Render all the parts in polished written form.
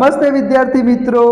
નમસ્તે વિદ્યાર્થી મિત્રો,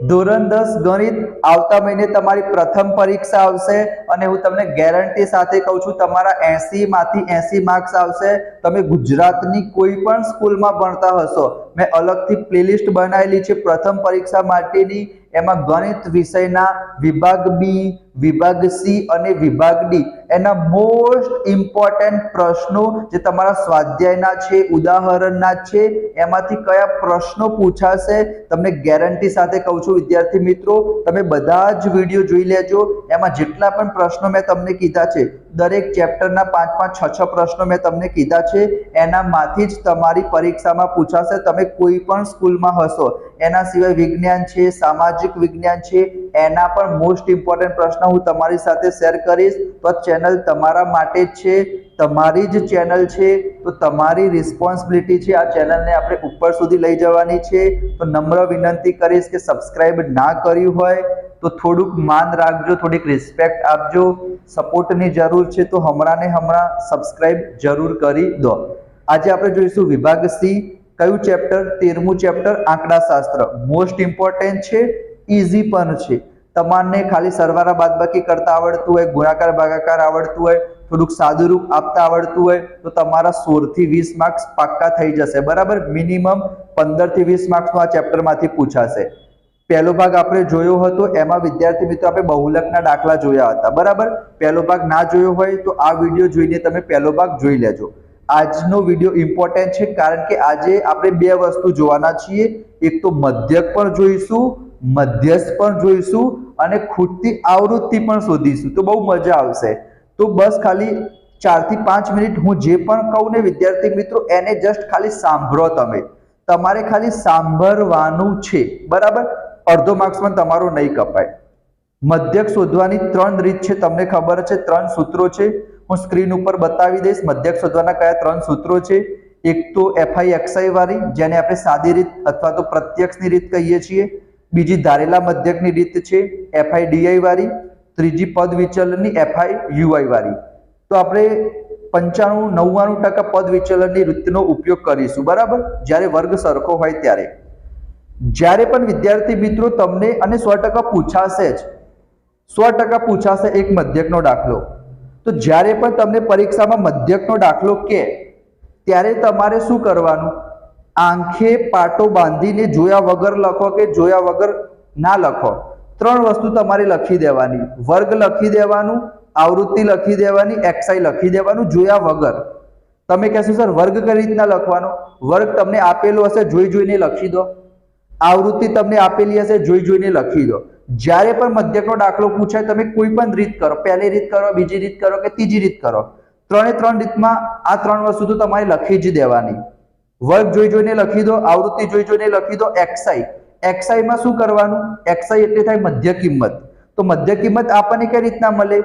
ધોરણ 10 ગણિત આવતા મહિને તમારી પ્રથમ પરીક્ષા આવશે અને હું તમને ગેરંટી સાથે કહું છું તમારા 80 માંથી 80 માર્ક્સ આવશે। તમે ગુજરાતની કોઈ પણ સ્કૂલમાં ભણતા હશો, મેં અલગથી પ્લેલિસ્ટ બનાવેલી છે પ્રથમ પરીક્ષા માટેની। એમાં ગણિત વિષયના વિભાગ બી, વિભાગ સી અને વિભાગ ડી એના મોસ્ટ ઇમ્પોર્ટન્ટ પ્રશ્નો જે તમારા સ્વાધ્યાયના છે, ઉદાહરણના છે, એમાંથી કયા પ્રશ્નો પૂછાશે તમને ગેરંટી સાથે કહું છું વિદ્યાર્થી મિત્રો, તમે બધા જ વિડીયો જોઈ લેજો। એમાં જેટલા પણ પ્રશ્નો મેં તમને કીધા છે, દરેક ચેપ્ટરના 5-5, 6-6 પ્રશ્નો મેં તમને કીધા છે, એનામાંથી જ તમારી પરીક્ષામાં પૂછાશે। તમે કોઈ પણ સ્કૂલમાં હશો, એના સિવાય વિજ્ઞાન છે, સામાજિક વિજ્ઞાન છે, એના પણ મોસ્ટ ઇમ્પોર્ટન્ટ પ્રશ્ન હું તમારી સાથે શેર કરીશ। તો આ ચેનલ તમારા માટે જ છે, તમારી જ ચેનલ છે, તો તમારી રિસ્પોન્સિબિલિટી છે આ ચેનલને આપણે ઉપર સુધી લઈ જવાની છે। તો નમ્ર વિનંતી કરીશ કે સબસ્ક્રાઇબ ના કર્યું હોય તો થોડુંક માન રાખજો, થોડીક રિસ્પેક્ટ આપજો, સપોર્ટની જરૂર છે તો હમણાં ને હમણાં સબસ્ક્રાઇબ જરૂર કરી દો। આજે આપણે જોઈશું વિભાગ સી, કયું ચેપ્ટર? 13મું ચેપ્ટર આંકડાશાસ્ત્ર। મોસ્ટ ઇમ્પોર્ટન્ટ છે, ઈઝી પણ છે। તમારને ખાલી સરવાળા બાદબાકી કરતા આવડતું હોય, ગુણાકાર ભાગાકાર આવડતું હોય, થોડુંક સાદું રૂપ આપતા આવડતું હોય તો તમારા 16 થી 20 માર્ક્સ પાક્કા થઈ જશે, બરાબર। મિનિમમ 15 થી 20 માર્ક્સનો આ ચેપ્ટરમાંથી પૂછાશે। પહેલો ભાગ આપણે જોયો હતો, એમાં વિદ્યાર્થી મિત્રો આપણે બહુલકના દાખલા જોયા હતા, બરાબર। પહેલો ભાગ ના જોયો હોય તો આ વિડીયો જોઈને તમે પહેલો ભાગ જોઈ લેજો। આજનો વિડીયો ઇમ્પોર્ટન્ટ છે કારણ કે આજે આપણે બે વસ્તુ જોવાના છીએ, એક તો મધ્યક પણ જોઈશું, મધ્યસ્થ પણ જોઈશું અને ખૂટતી આવૃત્તિ પણ શોધીશું, તો બહુ મજા આવશે। તો બસ ખાલી 4 થી 5 મિનિટ હું જે પણ કહું ને વિદ્યાર્થી મિત્રો એને જસ્ટ ખાલી સાંભળો, તમારે ખાલી સાંભળવાનું છે, બરાબર। અડધો માર્ક્સ પણ તમારો નહીં કપાય। મધ્યક શોધવાની 3 રીત છે, તમને ખબર છે, 3 સૂત્રો છે, હું સ્ક્રીન ઉપર બતાવી દઈશ। મધ્યક શોધવાના કયા 3 સૂત્રો છે? એક તો FI વાળી, જેને આપણે સાદી રીત અથવા તો પ્રત્યક્ષની રીત કહીએ છીએ, બીજી ધારેલા મધ્યકની રીત છે FIDI વાળી, ત્રીજી પદ વિચલનની FIUI વાળી। તો આપણે 95-99% પદ વિચલનની રીતનો ઉપયોગ કરીશું, બરાબર, જ્યારે વર્ગ સરખો હોય ત્યારે। જ્યારે પણ વિદ્યાર્થી મિત્રો તમને અને 100% પૂછાશે જ, 100% પૂછાશે એક મધ્યકનો દાખલો, તો જ્યારે પણ તમને પરીક્ષામાં મધ્યકનો દાખલો કે ત્યારે તમારે શું કરવાનું? આંખે પાટો બાંધીને જોયા વગર લખો કે જોયા વગર ના લખો, 3 વસ્તુ તમારે લખી દેવાની। વર્ગ લખી દેવાનું, આવૃત્તિ લખી દેવાની, XI લખી દેવાનું જોયા વગર। તમે કહેશો સર વર્ગ કઈ રીતના લખવાનો? વર્ગ તમને આપેલો હશે, જોઈ જોઈને લખી દો। આવૃત્તિ તમને આપેલી હશે, જોઈ જોઈને લખી દો। જ્યારે પણ મધ્યકનો દાખલો પૂછાય તમે કોઈ પણ રીત કરો, પહેલી રીત કરો, બીજી રીત કરો કે ત્રીજી રીત કરો, 3 રીતમાં આ 3 વસ્તુ તો તમારે લખી જ દેવાની। વર્ગ જોઈ જોઈને લખી દો, આવૃત્તિ જોઈ જોઈને લખી દો, XI માં શું કરવાનું? XI એટલે થાય મધ્ય કિંમત। તો મધ્ય કિંમત આપણને કઈ રીતના મળે?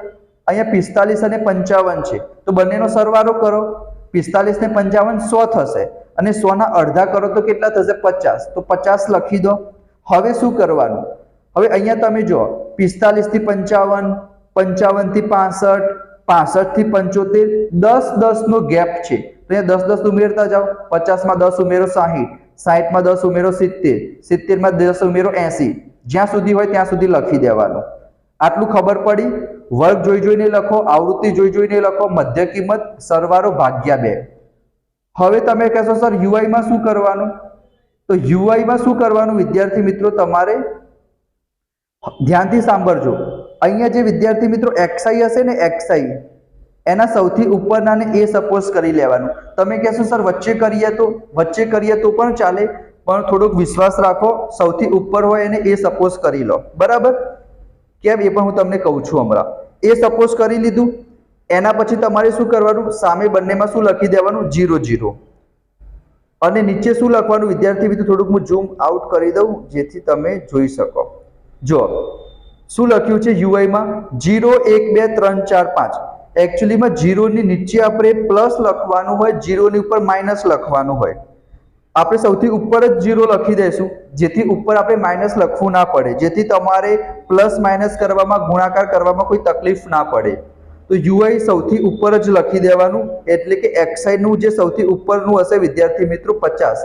અહીંયા 45 અને 55 છે, તો બંનેનો સરવાળો કરો, 45 ને 55 100 થશે અને 100 ના અડધા કરો તો કેટલા થશે? 50, તો 50 લખી દો। હવે શું કરવાનું? હવે અહીંયા તમે જો 45 થી 55, 55 થી 65, 65 થી 75, 10-10 નો ગેપ છે, તો અહીંયા 10-10 ઉમેરતા જાઓ। 50 માં 10 ઉમેરો 60, 60 માં 10 ઉમેરો 70, 70 માં 10 ઉમેરો 80, જ્યાં સુધી હોય ત્યાં સુધી લખી દેવાનું। આટલું ખબર પડી? વર્ગ જોઈ જોઈને લખો, આવૃત્તિ જોઈ જોઈને લખો, મધ્ય કિંમત, સરવાળો ભાગ્યા 2। હવે તમે કહેશો સર UI માં શું કરવાનું? તો UI માં શું કરવાનું વિદ્યાર્થી મિત્રો, તમારે ધ્યાનથી સાંભળજો। અહીંયા જે વિદ્યાર્થી મિત્રો XI હશે ને, XI એના સૌથી ઉપરનાને A સપોઝ કરી લેવાનું। તમે કહેશો સર વચ્ચે કરીએ તો પણ ચાલે, પણ થોડોક વિશ્વાસ રાખો, સૌથી ઉપર હોય એને A સપોઝ કરી લો, બરાબર। કેમ એ પણ હું તમને કહું છું હમણાં। A સપોઝ કરી લીધું, એના પછી તમારે શું કરવાનું? સામે બંનેમાં શું લખી દેવાનું? 0 0, અને નીચે શું લખવાનું વિદ્યાર્થી મિત્રો? થોડુંક હું ઝૂમ આઉટ કરી દઉં જેથી તમે જોઈ શકો। જો શું લખ્યું છે UI માં? 0 1 2 3 4 5। એકચ્યુઅલીમાં 0 ની નીચે આપણે પ્લસ લખવાનું હોય, 0 ની ઉપર માઇનસ લખવાનું હોય। આપણે સૌથી ઉપર જ 0 લખી દઈશું, જેથી ઉપર આપણે માઇનસ લખવું ના પડે, જેથી તમારે પ્લસ માઇનસ કરવામાં, ગુણાકાર કરવામાં કોઈ તકલીફ ના પડે। તો UI સૌથી ઉપર જ લખી દેવાનું, એટલે કે XI નું જે સૌથી ઉપરનું હશે વિદ્યાર્થી મિત્રો 50,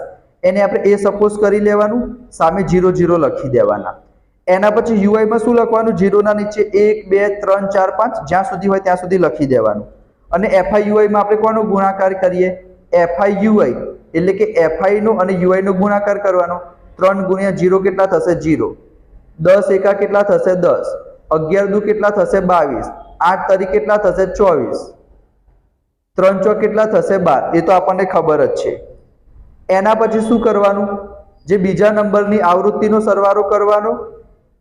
એને આપણે એ સપોઝ કરી લેવાનું, સામે 0 0 લખી દેવાના. એના પછી યુઆઈ માં શું લખવાનું? 0 ના નીચે 1 2 3 4 5 જ્યાં સુધી હોય ત્યાં સુધી લખી દેવાનું. અને એફઆઈ યુઆઈ માં આપણે કોનો ગુણાકાર કરીએ? એફઆઈ યુઆઈ એટલે કે એફઆઈ નો અને યુઆઈ નો ગુણાકાર કરવાનો. 3 ગુણ્યા 0 કેટલા થશે? 0. 10 એકા કેટલા થશે? 10. 11 દુ કેટલા થશે? 22. 8 તરી કેટલા થશે? 24. 3 ચોક કેટલા થશે? 12. એ તો આપણને ખબર જ છે. એના પછી શું કરવાનું? જે બીજા નંબરની આવૃત્તિનો સરવાળો કરવાનો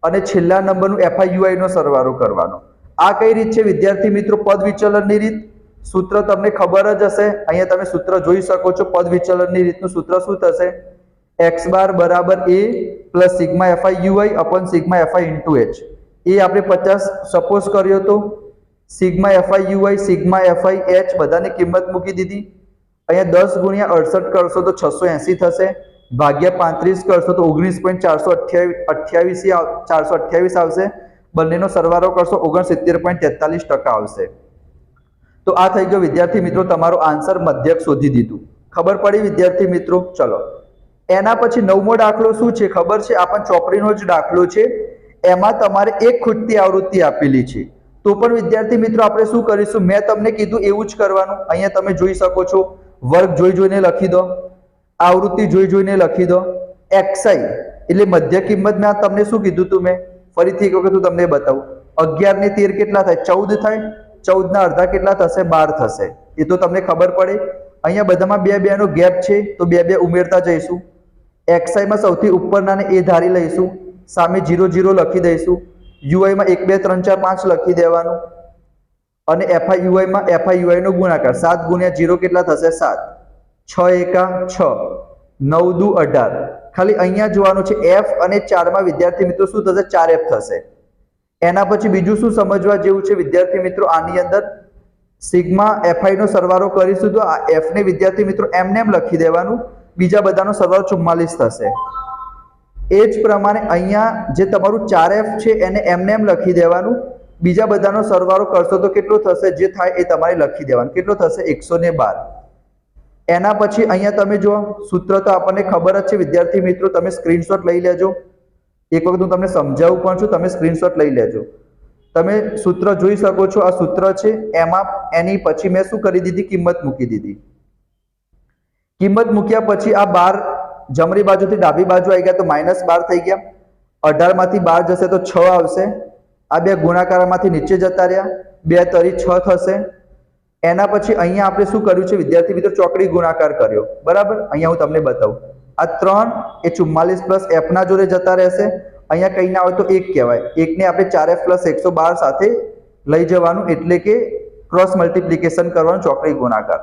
અને છેલ્લા નંબરનું એફઆઈયુઆઈ નો સરવાળો કરવાનો. આ કઈ રીત છે વિદ્યાર્થી મિત્રો? પદ વિચલનની રીત. સૂત્ર તમને ખબર જ હશે. અહીંયા તમે સૂત્ર જોઈ શકો છો. પદ વિચલનની રીતનું સૂત્ર શું થશે? x બાર બરાબર a plus sigma f i u i upon sigma f i into h. એ આપણે 50 સપોઝ કર્યો તો sigma f i u i sigma f i h બધાની કિંમત મૂકી દીધી. અહીંયા 10 ગુણ્યા 68 કરશો તો 680 થશે, ભાગ્યા 35 કરશો તો 19.428 આવશે. બંનેનો સરવાળો કરશો 69.43% આવશે. તો આ થઈ ગયો વિદ્યાર્થી મિત્રો તમારો આન્સર. મધ્યક શોધી દીધું. ખબર પડી વિદ્યાર્થી મિત્રો? ચલો એના પછી 9મો દાખલો શું છે ખબર છે? આ પણ ચોપડીનો જ દાખલો છે. એમાં તમારે એક ખૂટતી આવૃત્તિ આપેલી છે. તો પણ વિદ્યાર્થી મિત્રો આપણે શું કરીશું? મેં તમને કીધું એવું જ કરવાનું. અહીંયા તમે જોઈ શકો છો. વર્ગ જોઈ જોઈને લખી દો, આવૃત્તિ જોઈ જોઈને લખી દો. એક્સઆઈ એટલે મધ્ય કિંમત મેં તમને શું કીધું તું? મેં ફરીથી એક વખત હું તમને બતાવું. 11 ને 13 કેટલા થાય? 14 થાય. 14 ના અડધા કેટલા થશે? 12 થશે. એ તો તમને ખબર પડે. અહીંયા બધામાં 2 2 નો ગેપ છે તો 2 2 ઉમેરતા જઈશું. એક્સઆઈ માં સૌથી ઉપરના ને એ ધારી લઈશું, સામે 0 0 લખી દઈશું. યુઆઈ માં 1 2 3 4 5 લખી દેવાનું. અને એફઆઈયુઆઈ માં એફઆઈયુઆઈ નો ગુણાકાર 7 ગુણ્યા 0 કેટલા થશે? 7. 6 એકા 6, 9 દુ 18. ખાલી અહીંયા જોવાનું છે એફ અને 4 માં વિદ્યાર્થી મિત્રો શું થશે? 4f થશે. એના પછી બીજું શું સમજવા જેવું છે વિદ્યાર્થી મિત્રો? આની અંદર સિગ્મા એફઆઈ નો સરવાળો કરીશું તો આ એફ ને વિદ્યાર્થી મિત્રો એમને એમ લખી દેવાનું. બીજા બધાનો સરવાળો 44 થશે. એ જ પ્રમાણે અહીંયા જે તમારું 4f છે એને એમને એમ લખી દેવાનું. બીજા બધાનો સરવાળો કરશો તો કેટલો થશે? જે થાય એ તમારે લખી દેવાનું. કેટલો થશે? 112. એના પછી અહીંયા તમે જો સૂત્ર તો આપણને ખબર જ છે વિદ્યાર્થી મિત્રો. તમે સ્ક્રીનશોટ લઈ લેજો. એક વખત હું તમને સમજાવું પણ છું, તમે સ્ક્રીનશોટ લઈ લેજો. તમે સૂત્ર જોઈ શકો છો. આ સૂત્ર છે. એમાં એની પછી મેં શું કરી દીધી? કિંમત મૂકી દીધી. કિંમત મૂક્યા પછી આ 12 જમણી બાજુથી ડાબી બાજુ આવી ગયા તો -12 થઈ ગયા. 18 માંથી 12 જશે તો 6 આવશે. આ બે ગુણાકારમાંથી નીચે જતા રહ્યા. 2 તરી 6 થશે. એના પછી અહીંયા આપણે શું કર્યું છે વિદ્યાર્થી મિત્રો? ચોકડી ગુણાકાર કર્યો. બરાબર? અહીંયા હું તમને બતાવું. આ 3 એ 44 પ્લસ f ના જોડે જતા રહેશે. અહીંયા કઈ ના હોય તો 1 કહેવાય. 1 ને આપણે 4f પ્લસ 112 સાથે લઈ જવાનું, એટલે કે ક્રોસ મલ્ટિપ્લિકેશન કરવાનું, ચોકડી ગુણાકાર.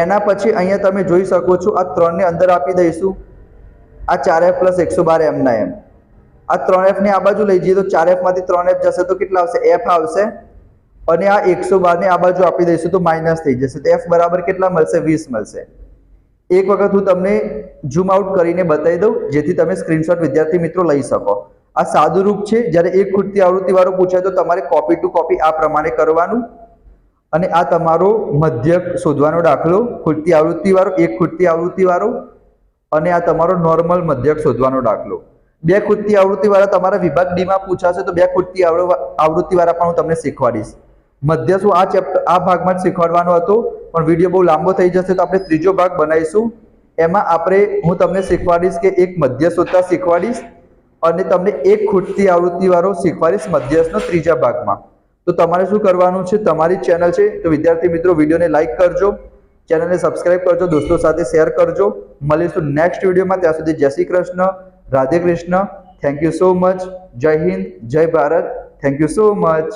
એના પછી અહીંયા તમે જોઈ શકો છો આ 3 ને અંદર આપી દઈશું. આ 4f પ્લસ 112 એમ ના એમ. આ 3f ને આ બાજુ લઈ જઈએ તો 4f માંથી 3f જશે તો કેટલા આવશે? f આવશે. અને આ 112 ને આ બાજુ આપી દઈશું તો માઇનસ થઈ જશે. તો f બરાબર કેટલા મળશે? 20 મળશે. એક વખત હું તમને ઝૂમ આઉટ કરીને બતાવી દઉં જેથી તમે સ્ક્રીનશોટ વિદ્યાર્થી મિત્રો લઈ શકો. આ સાદું રૂપ છે. જ્યારે એક ખૂટતી આવૃત્તિ વાળું પૂછાય તો તમારે કોપી ટુ કોપી આ પ્રમાણે કરવાનું. અને આ તમારો મધ્યક શોધવાનો દાખલો, ખૂટતી આવૃત્તિ વાળો, એક ખૂટતી આવૃત્તિ વાળો, અને આ તમારો નોર્મલ મધ્યક શોધવાનો દાખલો. 2 ખૂટતી આવૃત્તિ વાળા તમારા વિભાગ ડી માં પૂછાશે તો 2 ખૂટતી આવૃત્તિ વાળા પણ હું તમને શીખવાડીશ. મધ્ય શું આ ભાગમાં જ શીખવાડવાનો હતો, પણ વિડીયો બહુ લાંબો થઈ જશે તો આપણે ત્રીજો ભાગ બનાવીશું. એમાં હું તમને શીખવાડીશ કે એક મધ્ય શોધતા શીખવાડીશ અને તમને એક ખૂટતી આવૃત્તિ વાળો શીખવાડીશ મધ્યસનો ત્રીજા ભાગમાં. તો તમારે શું કરવાનું છે? તમારી ચેનલ છે તો વિદ્યાર્થી મિત્રો વિડીયોને લાઈક કરજો, ચેનલને સબસ્ક્રાઇબ કરજો, દોસ્તો સાથે શેર કરજો. મળીશું નેક્સ્ટ વિડીયોમાં. ત્યાં સુધી જય Shri Krishna, Radhe Krishna. Thank you so much. જય હિન્દ, જય Bharat. Thank you so much.